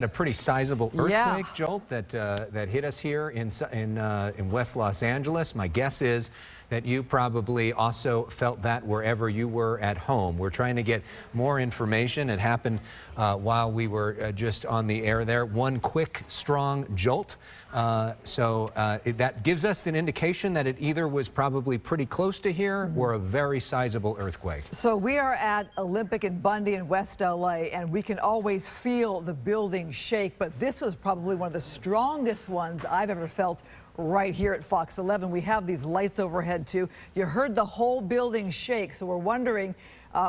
A pretty sizable earthquake Yeah. jolt that hit us here in West Los Angeles. My guess is that you probably also felt that wherever you were at home. We're trying to get more information. It happened while we were just on the air there. One quick, strong jolt. That gives us an indication that it either was probably pretty close to here or a very sizable earthquake. So we are at Olympic and Bundy in West LA, and we can always feel the building shake, but this was probably one of the strongest ones I've ever felt right here at Fox 11. We have these lights overhead too. You heard the whole building shake, so we're wondering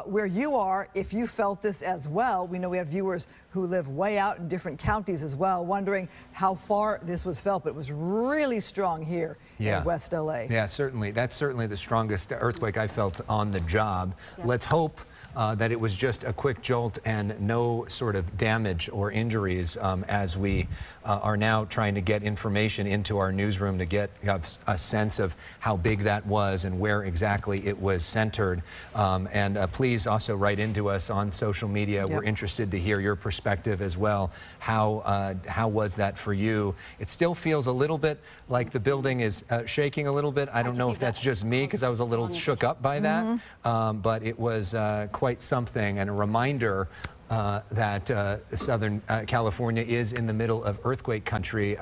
where you are, if you felt this as well. We know we have viewers who live way out in different counties as well, wondering how far this was felt, but it was really strong here in West LA. Yeah, certainly. That's certainly the strongest earthquake I felt on the job. Yeah. Let's hope that it was just a quick jolt and no sort of damage or injuries as we are now trying to get information into our newsroom to get a sense of how big that was and where exactly it was centered. Please also write into us on social media. Yep. We're interested to hear your perspective as well. How was that for you? It still feels a little bit like the building is shaking a little bit. I don't know if that's just me because I was a little shook up by that, but it was quite something, and a reminder that Southern California is in the middle of earthquake country.